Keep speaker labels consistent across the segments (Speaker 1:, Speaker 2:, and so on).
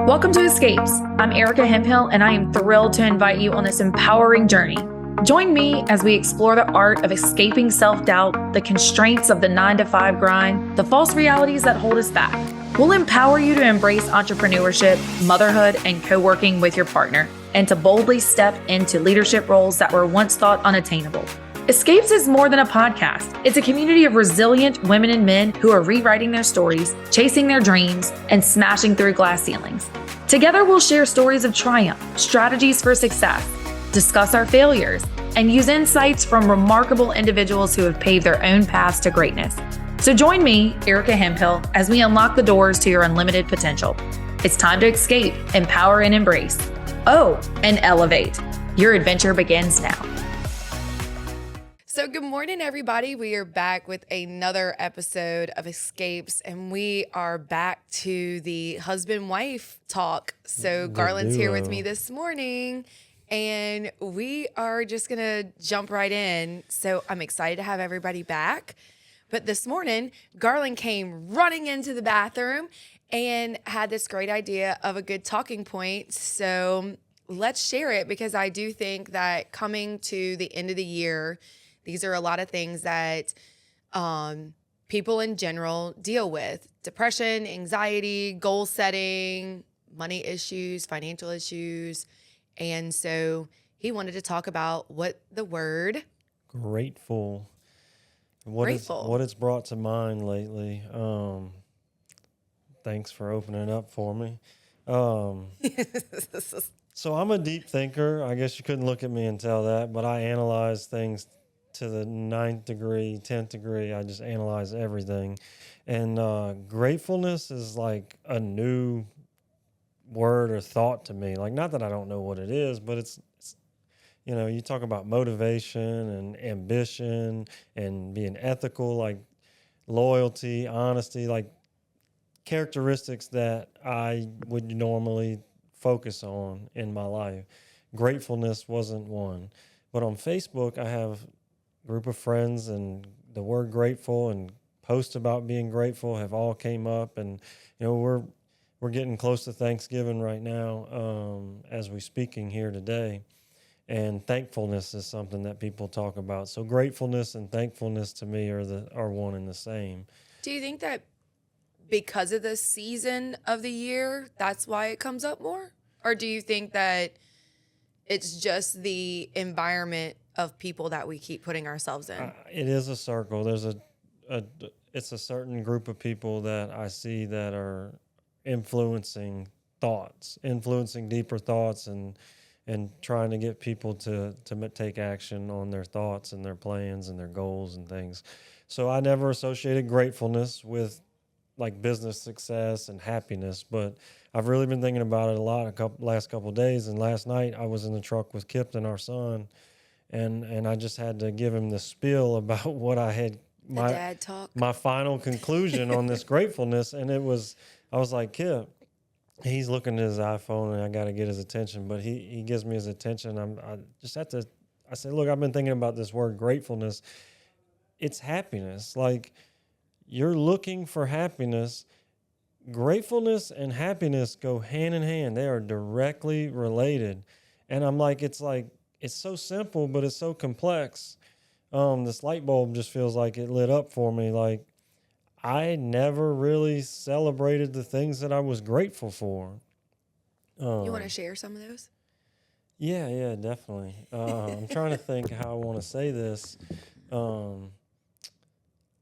Speaker 1: Welcome to Escapes. I'm Erika and I am thrilled to invite you on this empowering journey. Join me as we explore the art of escaping self-doubt, the constraints of the 9-to-5 grind, the false realities that hold us back. We'll empower you to embrace entrepreneurship, motherhood, and co-working with your partner, and to boldly step into leadership roles that were once thought unattainable. Escapes is more than a podcast. It's a community of resilient women and men who are rewriting their stories, chasing their dreams, and smashing through glass ceilings. Together, we'll share stories of triumph, strategies for success, discuss our failures, and use insights from remarkable individuals who have paved their own paths to greatness. So join me, Erika Hemphill, as we unlock the doors to your unlimited potential. It's time to escape, empower, and embrace. Oh, and elevate. Your adventure begins now.
Speaker 2: So good morning, everybody. We are back with another episode of Escapes, and we are back to the husband-wife talk. So Garland's here with me this morning, and we are just going to jump right in. So I'm excited to have everybody back. But this morning, Garland came running into the bathroom and had this great idea of a good talking point. So let's share it, because I do think that coming to the end of the year, these are a lot of things that people in general deal with: depression, anxiety, goal setting, money issues, financial issues. And so he wanted to talk about what the word
Speaker 3: grateful, what it's brought to mind lately. Thanks for opening up for me. So I'm a deep thinker. I guess you couldn't look at me and tell that, but I analyze things to the 9th degree, 10th degree. I just analyze everything. And gratefulness is like a new word or thought to me. Like, not that I don't know what it is, but it's you know, you talk about motivation and ambition and being ethical, like loyalty, honesty, like characteristics that I would normally focus on in my life. Gratefulness wasn't one. But on Facebook, I have group of friends, and the word grateful and posts about being grateful have all came up. And you know, we're getting close to Thanksgiving right now, as we're speaking here today, and thankfulness is something that people talk about. So gratefulness and thankfulness to me are one and the same.
Speaker 2: Do you think that because of the season of the year, that's why it comes up more? Or do you think that it's just the environment of people that we keep putting ourselves in?
Speaker 3: It is a circle. There's it's a certain group of people that I see that are influencing deeper thoughts, and trying to get people to take action on their thoughts and their plans and their goals and things. So I never associated gratefulness with like business success and happiness, but I've really been thinking about it a lot last couple of days. And last night I was in the truck with Kipton, our son, and I just had to give him the spiel about what I had, my final conclusion on this gratefulness. And I was like, Kip, he's looking at his iPhone and I got to get his attention, but he gives me his attention. I said, look, I've been thinking about this word gratefulness. It's happiness. Like, you're looking for happiness. Gratefulness and happiness go hand in hand. They are directly related. And I'm like, it's so simple, but it's so complex. This light bulb just feels like it lit up for me. Like, I never really celebrated the things that I was grateful for.
Speaker 2: You want to share some of those?
Speaker 3: Yeah, definitely. I'm trying to think how I want to say this.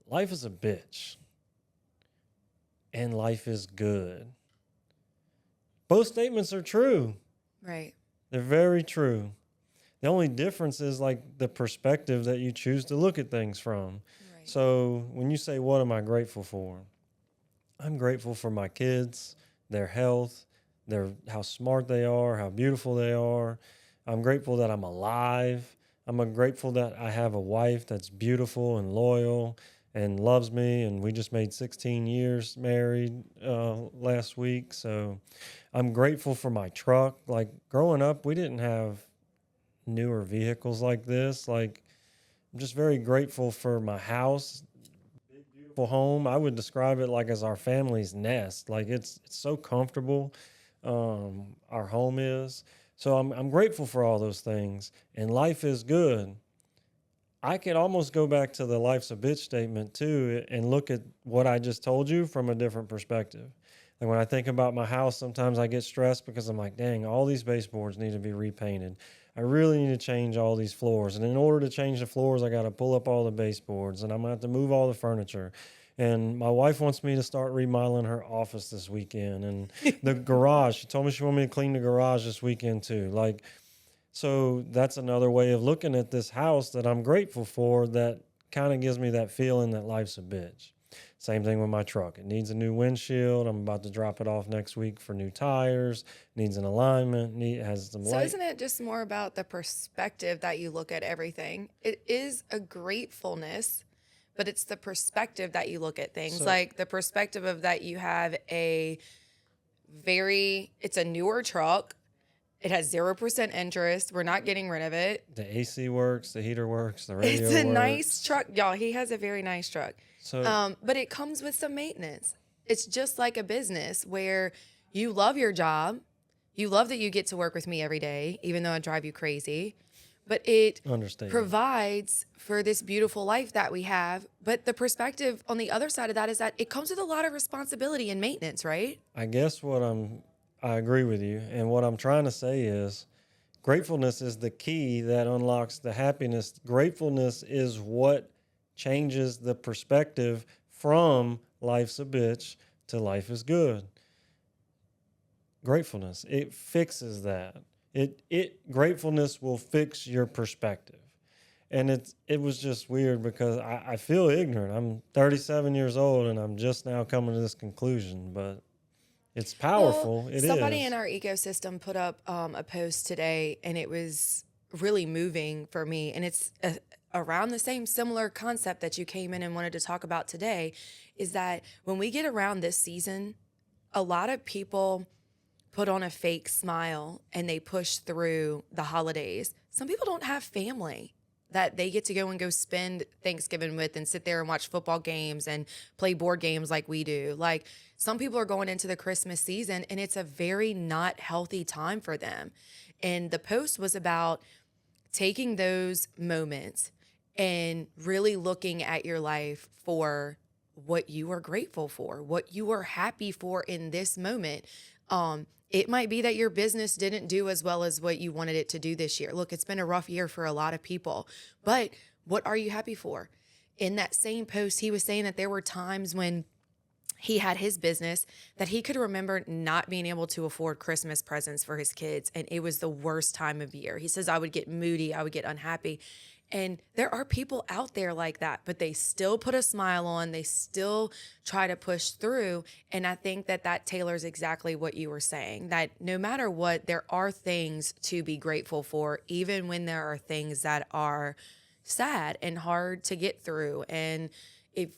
Speaker 3: Life is a bitch, and life is good. Both statements are true.
Speaker 2: Right.
Speaker 3: They're very true. The only difference is like the perspective that you choose to look at things from. Right. So when you say, what am I grateful for? I'm grateful for my kids, their health, how smart they are, how beautiful they are. I'm grateful that I'm alive. I'm grateful that I have a wife that's beautiful and loyal and loves me, and we just made 16 years married last week. So I'm grateful for my truck. Like, growing up, we didn't have newer vehicles like this. Like, I'm just very grateful for my house, big, beautiful home. I would describe it like as our family's nest. Like, it's so comfortable. our home is. So I'm grateful for all those things, and life is good. I could almost go back to the life's a bitch statement too and look at what I just told you from a different perspective. Like when I think about my house, sometimes I get stressed because I'm like, dang, all these baseboards need to be repainted. I really need to change all these floors. And in order to change the floors, I got to pull up all the baseboards and I'm going to have to move all the furniture. And my wife wants me to start remodeling her office this weekend. And the garage, she told me she wanted me to clean the garage this weekend too. Like, so that's another way of looking at this house that I'm grateful for that kind of gives me that feeling that life's a bitch. Same thing with my truck. It needs a new windshield. I'm about to drop it off next week for new tires. Needs an alignment. Has some
Speaker 2: So
Speaker 3: light.
Speaker 2: isn't it just more about the perspective that you look at everything? It is a gratefulness, but it's the perspective that you look at things. Like the perspective of that you have it's a newer truck. It has 0% interest. We're not getting rid of it.
Speaker 3: The AC works. The heater works. The radio works.
Speaker 2: It's a nice truck. Y'all, he has a very nice truck.
Speaker 3: So,
Speaker 2: but it comes with some maintenance. It's just like a business where you love your job. You love that you get to work with me every day, even though I drive you crazy. But it provides for this beautiful life that we have. But the perspective on the other side of that is that it comes with a lot of responsibility and maintenance, right?
Speaker 3: I guess I agree with you. And what I'm trying to say is gratefulness is the key that unlocks the happiness. Gratefulness is what changes the perspective from life's a bitch to life is good. Gratefulness, it fixes that. Gratefulness will fix your perspective. And it was just weird because I feel ignorant. I'm 37 years old and I'm just now coming to this conclusion, but it's powerful.
Speaker 2: Well, somebody in our ecosystem put up a post today, and it was really moving for me. And it's around the same similar concept that you came in and wanted to talk about today, is that when we get around this season, a lot of people put on a fake smile and they push through the holidays. Some people don't have family that they get to go spend Thanksgiving with and sit there and watch football games and play board games like we do. Like some people are going into the Christmas season and it's a very not healthy time for them. And the post was about taking those moments and really looking at your life for what you are grateful for, what you are happy for in this moment. It might be that your business didn't do as well as what you wanted it to do this year. Look, it's been a rough year for a lot of people, but what are you happy for? In that same post, he was saying that there were times when he had his business that he could remember not being able to afford Christmas presents for his kids. And it was the worst time of year. He says, I would get moody. I would get unhappy. And there are people out there like that, but they still put a smile on. They still try to push through. And I think that tailors exactly what you were saying, that no matter what, there are things to be grateful for, even when there are things that are sad and hard to get through. And if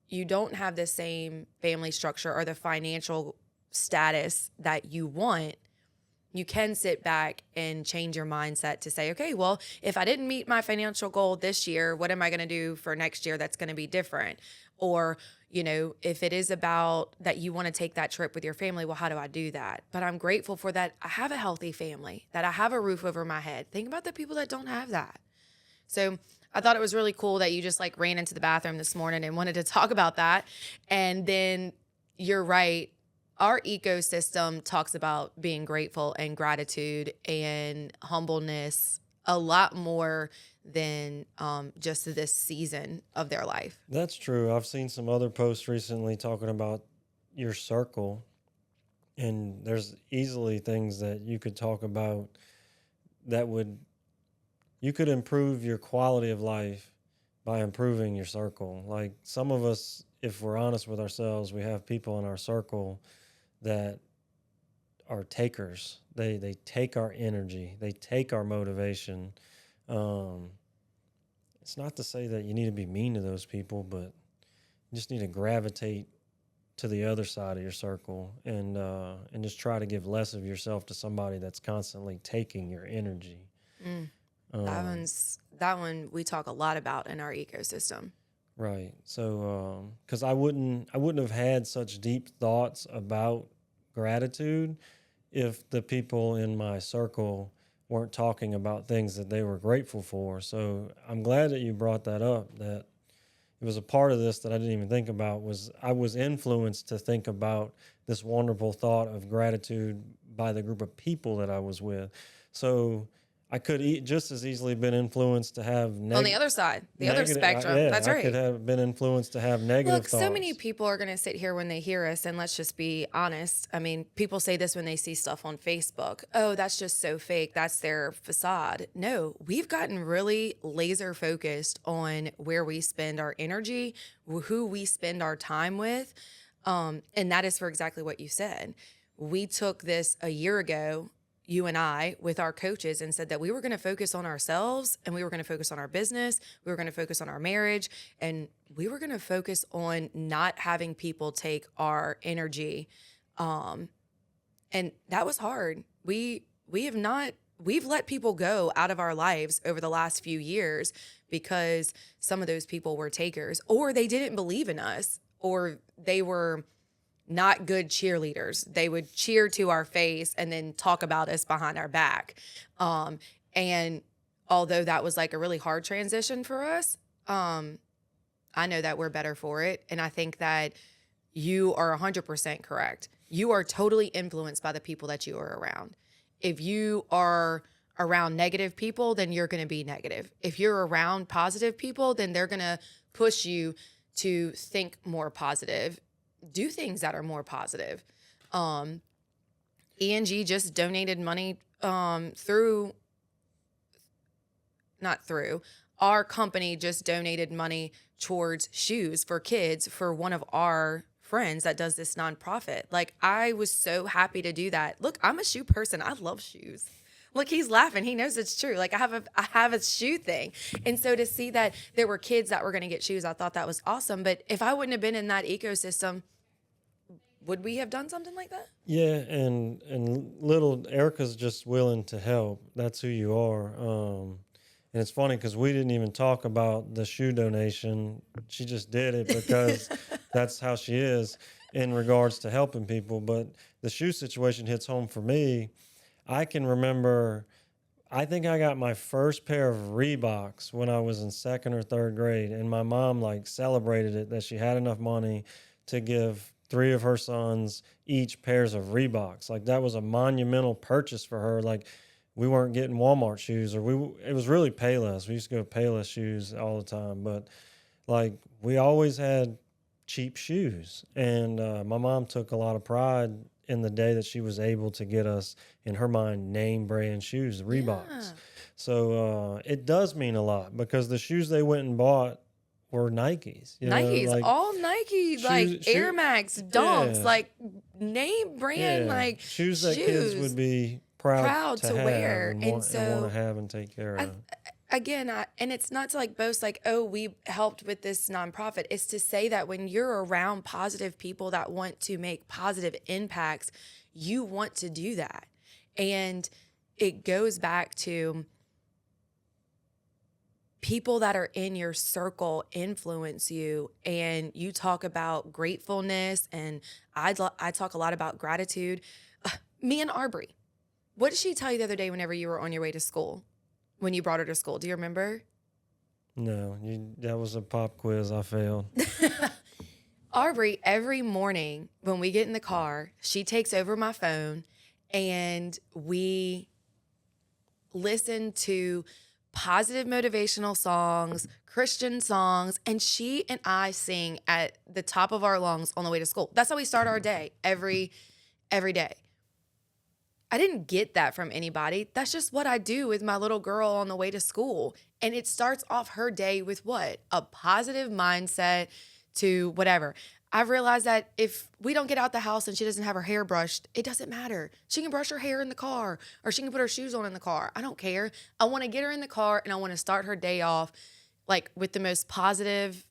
Speaker 2: you don't have the same family structure or the financial status that you want, you can sit back and change your mindset to say, okay, well, if I didn't meet my financial goal this year, what am I going to do for next year that's going to be different? Or, you know, if it is about that you want to take that trip with your family, well, how do I do that? But I'm grateful for that. I have a healthy family, that I have a roof over my head. Think about the people that don't have that. So I thought it was really cool that you just like ran into the bathroom this morning and wanted to talk about that. And then you're right. Our ecosystem talks about being grateful and gratitude and humbleness a lot more than just this season of their life.
Speaker 3: That's true. I've seen some other posts recently talking about your circle, and there's easily things that you could talk about that you could improve your quality of life by improving your circle. Like some of us, if we're honest with ourselves, we have people in our circle that are takers. They take our energy. They take our motivation. It's not to say that you need to be mean to those people, but you just need to gravitate to the other side of your circle and just try to give less of yourself to somebody that's constantly taking your energy.
Speaker 2: That one we talk a lot about in our ecosystem.
Speaker 3: Right. So, because I wouldn't have had such deep thoughts about gratitude if the people in my circle weren't talking about things that they were grateful for. So I'm glad that you brought that up, that it was a part of this that I didn't even think about. Was I was influenced to think about this wonderful thought of gratitude by the group of people that I was with. So I could just as easily been influenced to have
Speaker 2: on the other side, the other spectrum. That's right.
Speaker 3: I could have been influenced to have negative
Speaker 2: Look,
Speaker 3: thoughts.
Speaker 2: so many people are going to sit here when they hear us, and let's just be honest. I mean, people say this when they see stuff on Facebook. Oh, that's just so fake. That's their facade. No, we've gotten really laser focused on where we spend our energy, who we spend our time with. And that is for exactly what you said. We took this a year ago, you and I, with our coaches, and said that we were going to focus on ourselves, and we were going to focus on our business. We were going to focus on our marriage, and we were going to focus on not having people take our energy. And that was hard. We've let people go out of our lives over the last few years because some of those people were takers, or they didn't believe in us, or they were not good cheerleaders. They would cheer to our face and then talk about us behind our back. And although that was like a really hard transition for us, I know that we're better for it. And I think that you are 100% correct. You are totally influenced by the people that you are around. If you are around negative people, then you're going to be negative. If you're around positive people, then they're going to push you to think more positive, do things that are more positive. ENG just donated money our company just donated money towards shoes for kids for one of our friends that does this nonprofit. Like, I was so happy to do that. Look, I'm a shoe person. I love shoes. Look, he's laughing. He knows it's true. Like, I have a shoe thing. And so to see that there were kids that were going to get shoes, I thought that was awesome. But if I wouldn't have been in that ecosystem, would we have done something like that?
Speaker 3: Yeah, and little Erica's just willing to help. That's who you are. And it's funny because we didn't even talk about the shoe donation. She just did it because that's how she is in regards to helping people. But the shoe situation hits home for me. I can remember, I think I got my first pair of Reeboks when I was in 2nd or 3rd grade. And my mom like celebrated it that she had enough money to give 3 of her sons each pairs of Reeboks. Like, that was a monumental purchase for her. Like, we weren't getting Walmart shoes, or it was really Payless. We used to go Payless shoes all the time, but like, we always had cheap shoes. And my mom took a lot of pride in the day that she was able to get us, in her mind, name brand shoes, the Reeboks. Yeah. So it does mean a lot, because the shoes they went and bought were Nikes.
Speaker 2: Nikes,
Speaker 3: like,
Speaker 2: all Nike, like Air Max, Dunks, yeah, like name brand, yeah, like
Speaker 3: shoes that kids would be proud to
Speaker 2: wear
Speaker 3: and want to have and take care of.
Speaker 2: And it's not to like boast like, oh, we helped with this nonprofit. It's to say that when you're around positive people that want to make positive impacts, you want to do that. And it goes back to people that are in your circle influence you. And you talk about gratefulness, and I talk a lot about gratitude. Me and Arbery. What did she tell you the other day whenever you were on your way to school? When you brought her to school, do you remember?
Speaker 3: No, that was a pop quiz. I failed.
Speaker 2: Arbery, every morning when we get in the car, she takes over my phone and we listen to positive motivational songs, Christian songs, and she and I sing at the top of our lungs on the way to school. That's how we start our day every day. I didn't get that from anybody. That's just what I do with my little girl on the way to school. And it starts off her day with what? A positive mindset to whatever. I've realized that if we don't get out the house and she doesn't have her hair brushed, it doesn't matter. She can brush her hair in the car, or she can put her shoes on in the car. I don't care. I want to get her in the car, and I want to start her day off like with the most positive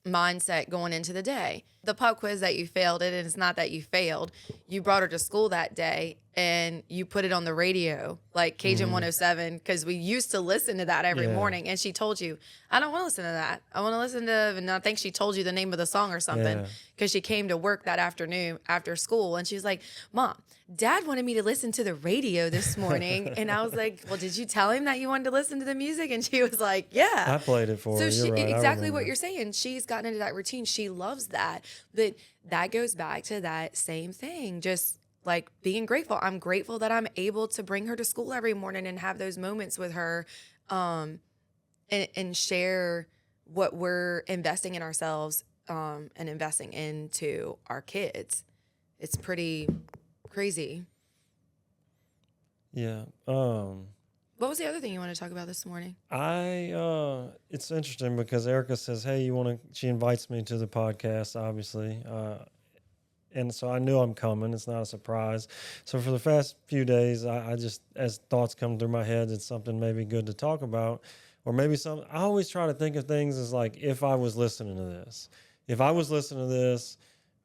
Speaker 2: mindset going into the day. The pop quiz that you failed, and it's not that you failed. You brought her to school that day, and you put it on the radio, like Cajun 107, because we used to listen to that every
Speaker 3: Yeah.
Speaker 2: morning. And she told you, I don't want to listen to that. I want to listen to, and I think she told you the name of the song or something,
Speaker 3: Yeah.
Speaker 2: because she came to work that afternoon after school. And she was like, Mom, Dad wanted me to listen to the radio this morning. And I was like, well, did you tell him that you wanted to listen to the music? And she was like, yeah.
Speaker 3: I played it for her.
Speaker 2: So
Speaker 3: You're right. I
Speaker 2: exactly what
Speaker 3: remember.
Speaker 2: you're saying. She's gotten into that routine. She loves that. But that goes back to that same thing. Just like being grateful. I'm grateful that I'm able to bring her to school every morning and have those moments with her, and share what we're investing in ourselves, and investing into our kids. It's pretty crazy.
Speaker 3: Yeah.
Speaker 2: What was the other thing you want to talk about this morning?
Speaker 3: It's interesting because Erika says, hey, she invites me to the podcast, obviously. And so I knew I'm coming. It's not a surprise. So for the past few days, I just, as thoughts come through my head, it's something maybe good to talk about, or maybe I always try to think of things as like, if I was listening to this,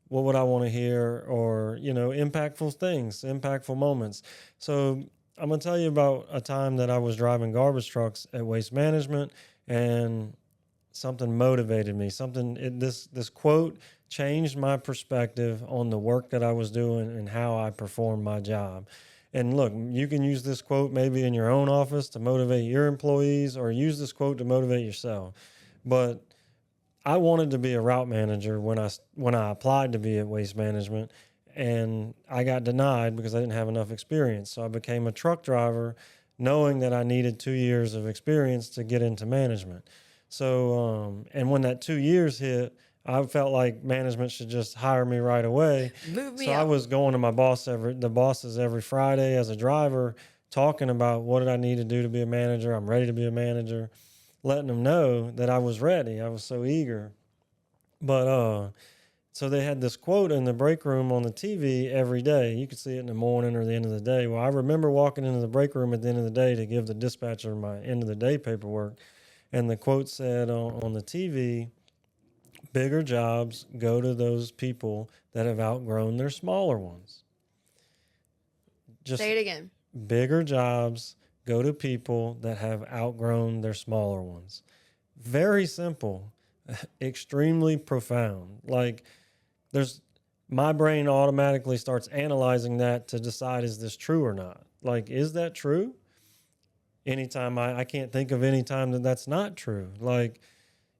Speaker 3: what would I want to hear? Or, impactful things, impactful moments. So I'm going to tell you about a time that I was driving garbage trucks at Waste Management, and something motivated me. This quote changed my perspective on the work that I was doing and how I performed my job. And look, you can use this quote maybe in your own office to motivate your employees, or use this quote to motivate yourself. But I wanted to be a route manager when I applied to be at Waste Management, and I got denied because I didn't have enough experience. So I became a truck driver, knowing that I needed 2 years of experience to get into management. So, and when that 2 years hit, I felt like management should just hire me right away.
Speaker 2: Move me
Speaker 3: So
Speaker 2: up.
Speaker 3: I was going to the bosses every Friday as a driver, talking about what did I need to do to be a manager. I'm ready to be a manager, letting them know that I was ready. I was so eager. But so they had this quote in the break room on the TV every day. You could see it in the morning or the end of the day. Well, I remember walking into the break room at the end of the day to give the dispatcher my end of the day paperwork. And the quote said on the TV, bigger jobs go to those people that have outgrown their smaller ones. Just
Speaker 2: Say it again.
Speaker 3: bigger jobs go to people that have outgrown their smaller ones. Very simple, extremely profound. Like, my brain automatically starts analyzing that to decide, is this true or not? Like, is that true? Anytime I can't think of any time that's not true. Like,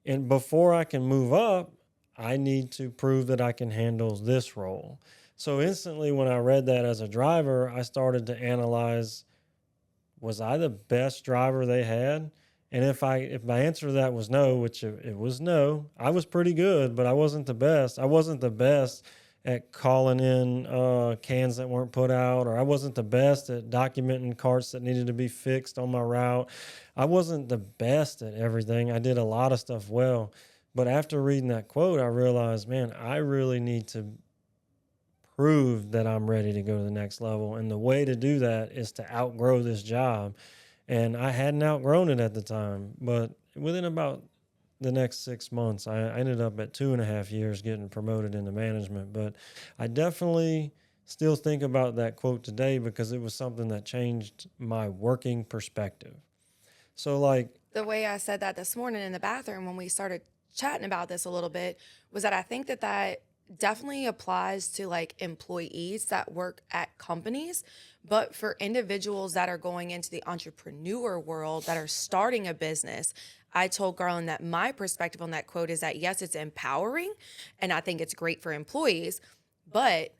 Speaker 3: and before I can move up, I need to prove that I can handle this role. So instantly when I read that as a driver, I started to analyze, was I the best driver they had? And if my answer to that was no, which it was no, I was pretty good, but I wasn't the best. I wasn't the best at calling in cans that weren't put out, or I wasn't the best at documenting carts that needed to be fixed on my route. I wasn't the best at everything. I did a lot of stuff well. But after reading that quote, I realized, man, I really need to prove that I'm ready to go to the next level. And the way to do that is to outgrow this job. And I hadn't outgrown it at the time, but within about the next 6 months, I ended up at 2.5 years getting promoted into management. But I definitely still think about that quote today because it was something that changed my working perspective. So like
Speaker 2: The way I said that this morning in the bathroom when we started chatting about this a little bit was that I think that definitely applies to like employees that work at companies, but for individuals that are going into the entrepreneur world, that are starting a business, I told Garland that my perspective on that quote is that yes, it's empowering and I think it's great for employees, but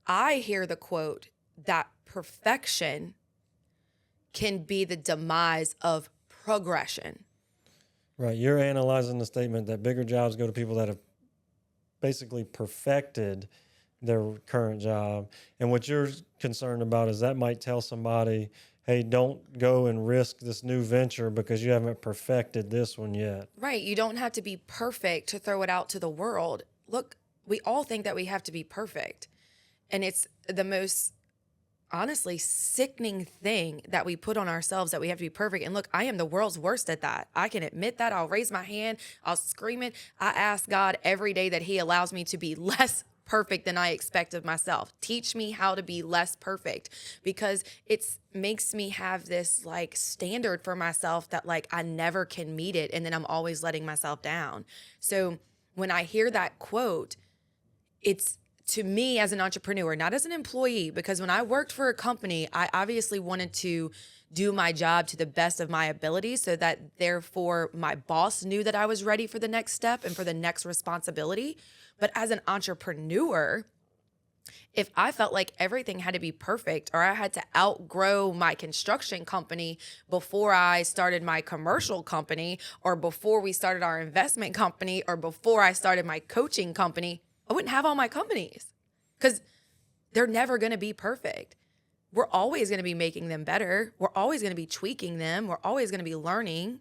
Speaker 2: I hear the quote that perfection can be the demise of progression.
Speaker 3: right, you're analyzing the statement that bigger jobs go to people that have basically perfected their current job. And what you're concerned about is that might tell somebody, hey, don't go and risk this new venture because you haven't perfected this one yet.
Speaker 2: Right. You don't have to be perfect to throw it out to the world. Look, we all think that we have to be perfect. And it's the most honestly sickening thing that we put on ourselves, that we have to be perfect. And look, I am the world's worst at that. I can admit that. I'll raise my hand. I'll scream it. I ask God every day that he allows me to be less perfect than I expect of myself. Teach me how to be less perfect, because it makes me have this like standard for myself that like I never can meet it. And then I'm always letting myself down. So when I hear that quote, it's to me as an entrepreneur, not as an employee, because when I worked for a company, I obviously wanted to do my job to the best of my ability so that therefore my boss knew that I was ready for the next step and for the next responsibility. But as an entrepreneur, if I felt like everything had to be perfect, or I had to outgrow my construction company before I started my commercial company, or before we started our investment company, or before I started my coaching company, I wouldn't have all my companies, because they're never going to be perfect. We're always going to be making them better. We're always going to be tweaking them. We're always going to be learning.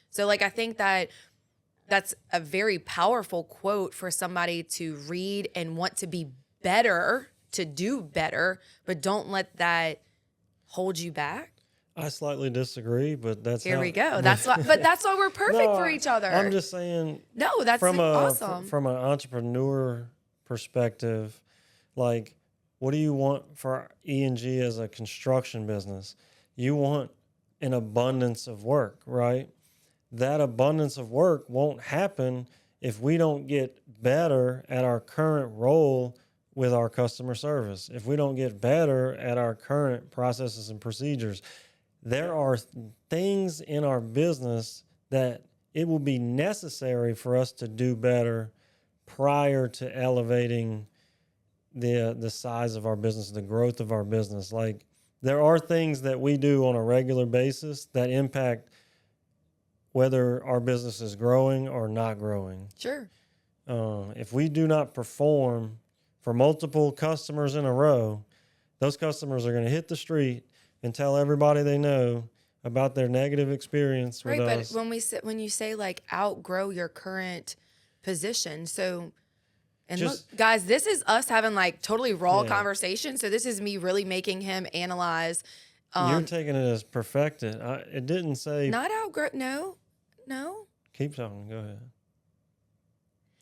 Speaker 2: So like, I think that that's a very powerful quote for somebody to read and want to be better, to do better, but don't let that hold you back.
Speaker 3: I slightly disagree, but that's
Speaker 2: Here we go. That's why, but that's why we're perfect
Speaker 3: No,
Speaker 2: for each other.
Speaker 3: I'm just saying.
Speaker 2: No, that's awesome.
Speaker 3: From an entrepreneur perspective, like, what do you want for E&G as a construction business? You want an abundance of work, right? That abundance of work won't happen if we don't get better at our current role with our customer service, if we don't get better at our current processes and procedures. There are things in our business that it will be necessary for us to do better prior to elevating the size of our business, the growth of our business. Like, there are things that we do on a regular basis that impact whether our business is growing or not growing.
Speaker 2: Sure.
Speaker 3: If we do not perform for multiple customers in a row, those customers are going to hit the street and tell everybody they know about their negative experience with us.
Speaker 2: But when you say like outgrow your current position, so look, guys, this is us having like totally raw conversation. So this is me really making him analyze.
Speaker 3: You're taking it as perfected. It didn't say
Speaker 2: not outgrow. No.
Speaker 3: Keep talking. Go ahead.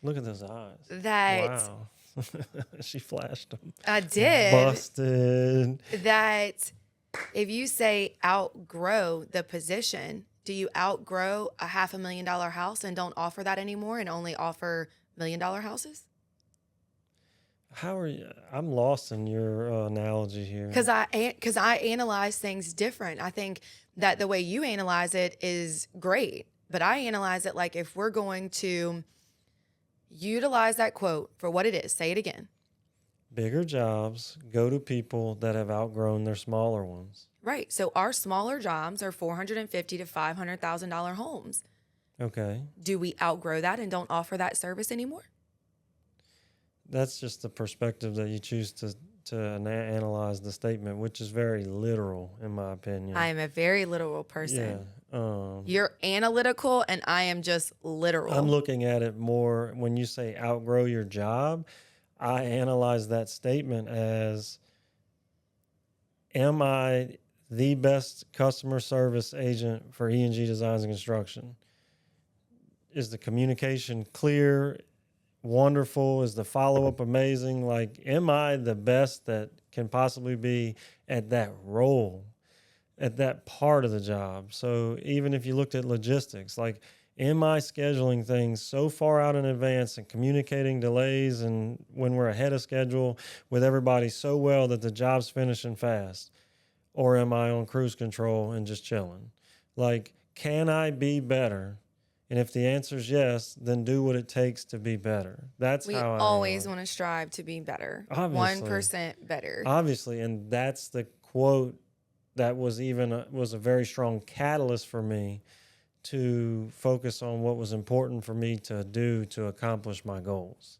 Speaker 3: Look at those eyes.
Speaker 2: Wow.
Speaker 3: She flashed them.
Speaker 2: I did.
Speaker 3: Busted.
Speaker 2: That if you say outgrow the position, do you outgrow a $500,000 house and don't offer that anymore and only offer $1 million houses?
Speaker 3: How are you? I'm lost in your analogy here.
Speaker 2: Because I analyze things different. I think that the way you analyze it is great, but I analyze it like, if we're going to utilize that quote for what it is, say it again.
Speaker 3: Bigger jobs go to people that have outgrown their smaller ones.
Speaker 2: Right. So our smaller jobs are $450,000 to $500,000 homes.
Speaker 3: Okay.
Speaker 2: Do we outgrow that and don't offer that service anymore?
Speaker 3: That's just the perspective that you choose to analyze the statement, which is very literal, in my opinion.
Speaker 2: I am a very literal person.
Speaker 3: Yeah.
Speaker 2: You're analytical, and I am just literal.
Speaker 3: I'm looking at it more when you say outgrow your job. I analyze that statement as, am I the best customer service agent for E&G Designs and Construction? Is the communication clear? Wonderful? Is the follow-up amazing? Like, am I the best that can possibly be at that role, at that part of the job? So even if you looked at logistics, like, am I scheduling things so far out in advance and communicating delays and when we're ahead of schedule with everybody so well that the job's finishing fast? Or am I on cruise control and just chilling? Like, can I be better? And if the answer is yes, then do what it takes to be better. That's how I
Speaker 2: always want to strive to be better.
Speaker 3: Obviously.
Speaker 2: 1% better.
Speaker 3: Obviously, and that's the quote that was a very strong catalyst for me to focus on what was important for me to do to accomplish my goals.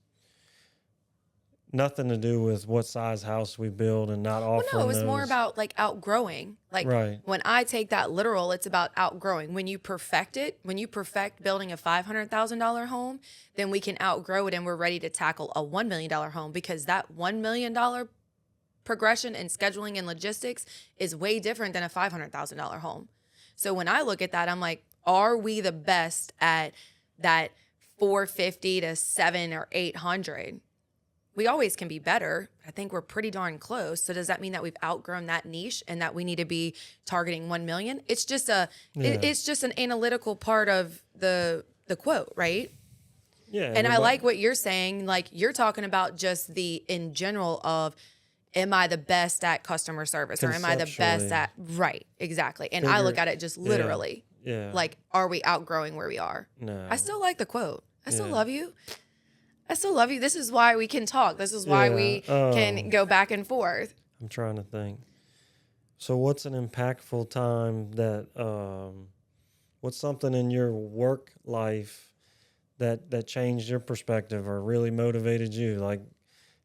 Speaker 3: Nothing to do with what size house we build and not offering
Speaker 2: no, it was
Speaker 3: those.
Speaker 2: more about like outgrowing. Like,
Speaker 3: right.
Speaker 2: When I take that literal, it's about outgrowing. When you perfect it, when you perfect building a $500,000 home, then we can outgrow it and we're ready to tackle a $1 million home, because that $1 million progression and scheduling and logistics is way different than a $500,000 home. So when I look at that, I'm like, are we the best at that 450 to 700 or 800? we always can be better. I think we're pretty darn close. So does that mean that we've outgrown that niche and that we need to be targeting 1 million? It's just it's just an analytical part of the quote, right?
Speaker 3: Yeah.
Speaker 2: And I like what you're saying. Like, you're talking about just the in general of, am I the best at customer service, or am I the best at, right, exactly. And I look at it just literally.
Speaker 3: Yeah.
Speaker 2: Like, are we outgrowing where we are?
Speaker 3: No.
Speaker 2: I still like the quote. I still love you. I still love you. This is why we can talk. This is why we can go back and forth.
Speaker 3: I'm trying to think. So what's an impactful time that, what's something in your work life that changed your perspective or really motivated you? Like,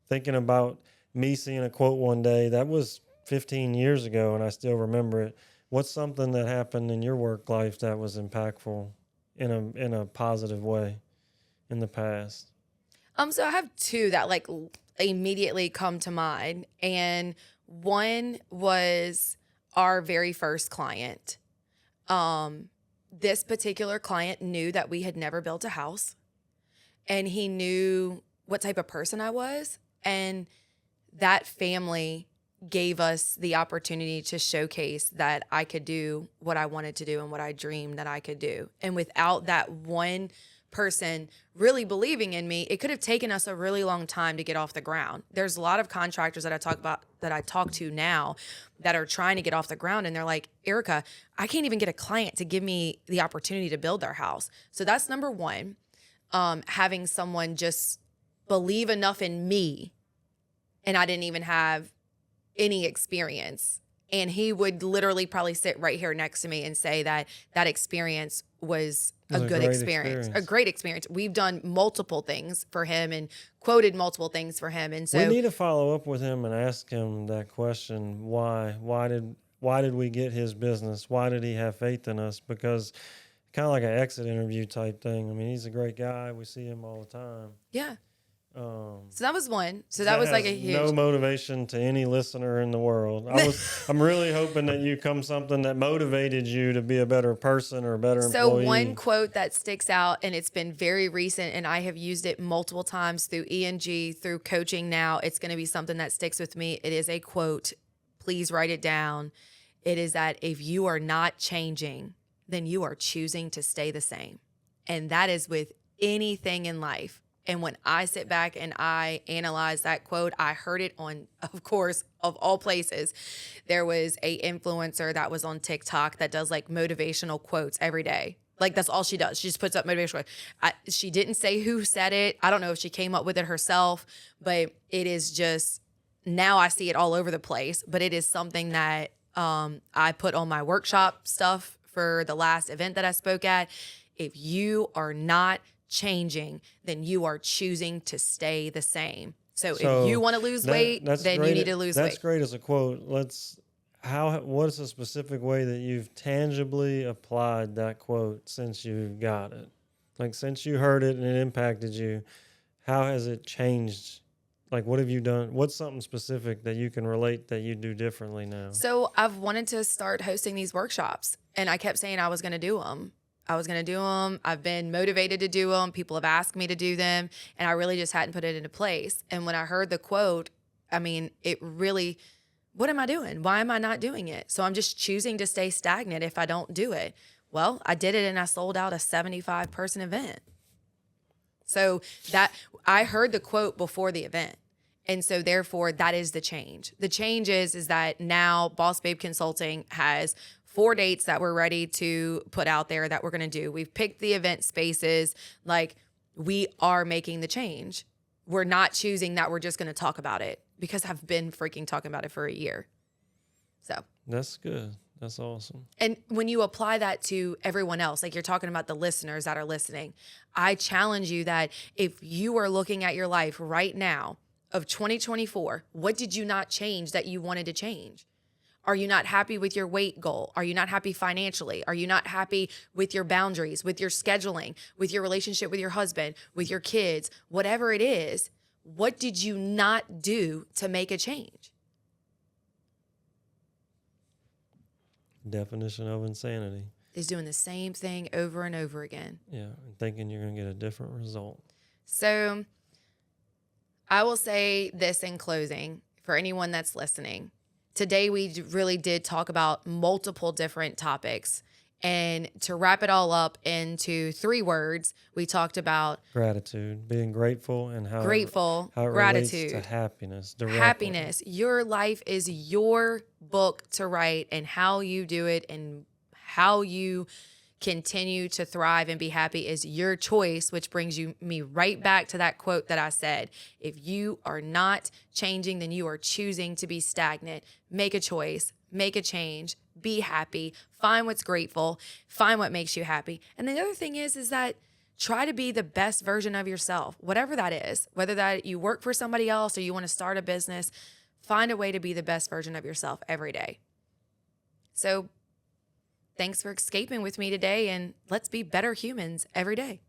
Speaker 3: thinking about me seeing a quote one day, that was 15 years ago and I still remember it. What's something that happened in your work life that was impactful in a positive way in the past?
Speaker 2: So I have two that like immediately come to mind. And one was our very first client. This particular client knew that we had never built a house, and he knew what type of person I was. And that family gave us the opportunity to showcase that I could do what I wanted to do and what I dreamed that I could do. And without that one person really believing in me, it could have taken us a really long time to get off the ground. There's a lot of contractors that I talk to now that are trying to get off the ground, and they're like, Erika, I can't even get a client to give me the opportunity to build their house. So that's number one. Having someone just believe enough in me, and I didn't even have any experience. And he would literally probably sit right here next to me and say that experience was a good experience, a great experience. We've done multiple things for him and quoted multiple things for him. And so
Speaker 3: we need to follow up with him and ask him that question. Why did we get his business? Why did he have faith in us? Because kind of like an exit interview type thing. I mean, he's a great guy. We see him all the time.
Speaker 2: Yeah. So that was one. So that was like a huge,
Speaker 3: no motivation to any listener in the world. I'm really hoping that you come something that motivated you to be a better person or a better employee.
Speaker 2: So one quote that sticks out, and it's been very recent, and I have used it multiple times through ENG, through coaching now. It's going to be something that sticks with me. It is a quote. Please write it down. It is that if you are not changing, then you are choosing to stay the same. And that is with anything in life. And when I sit back and I analyze that quote, I heard it on, of course, of all places, there was a influencer that was on TikTok that does like motivational quotes every day. Like, that's all she does. She just puts up motivational quotes. She didn't say who said it. I don't know if she came up with it herself, but it is just, now I see it all over the place. But it is something that I put on my workshop stuff for the last event that I spoke at. If you are not changing, then you are choosing to stay the same. So if you want to lose weight, then you need to lose weight.
Speaker 3: That's great as a quote. What is a specific way that you've tangibly applied that quote since you got it? Like, since you heard it and it impacted you, how has it changed? Like, what have you done? What's something specific that you can relate that you do differently now?
Speaker 2: So I've wanted to start hosting these workshops, and I kept saying I was going to do them. I've been motivated to do them. People have asked me to do them, and I really just hadn't put it into place. And when I heard the quote, I mean, it really, what am I doing? Why am I not doing it? So I'm just choosing to stay stagnant if I don't do it. Well, I did it, and I sold out a 75-person event. So that, I heard the quote before the event. And so therefore, that is the change. The change is that now Boss Babe Consulting has 4 dates that we're ready to put out there that we're going to do. We've picked the event spaces. Like, we are making the change. We're not choosing that we're just going to talk about it, because I've been freaking talking about it for a year. So
Speaker 3: that's good. That's awesome.
Speaker 2: And when you apply that to everyone else, like you're talking about the listeners that are listening, I challenge you that if you are looking at your life right now of 2024, what did you not change that you wanted to change? Are you not happy with your weight goal? Are you not happy financially? Are you not happy with your boundaries, with your scheduling, with your relationship with your husband, with your kids, whatever it is? What did you not do to make a change?
Speaker 3: Definition of insanity
Speaker 2: is doing the same thing over and over again.
Speaker 3: Yeah, and thinking you're going to get a different result.
Speaker 2: So I will say this in closing for anyone that's listening. Today, we really did talk about multiple different topics. And to wrap it all up into 3 words, we talked about
Speaker 3: Gratitude, being grateful, and how
Speaker 2: grateful,
Speaker 3: how it
Speaker 2: gratitude,
Speaker 3: relates to happiness directly.
Speaker 2: happiness. Your life is your book to write, and how you do it and how you continue to thrive and be happy is your choice, which brings me right back to that quote that I said. If you are not changing, then you are choosing to be stagnant. Make a choice, make a change, be happy, find what's grateful, find what makes you happy. And the other thing is that try to be the best version of yourself, whatever that is, whether that you work for somebody else or you want to start a business, find a way to be the best version of yourself every day. So thanks for escaping with me today, and let's be better humans every day.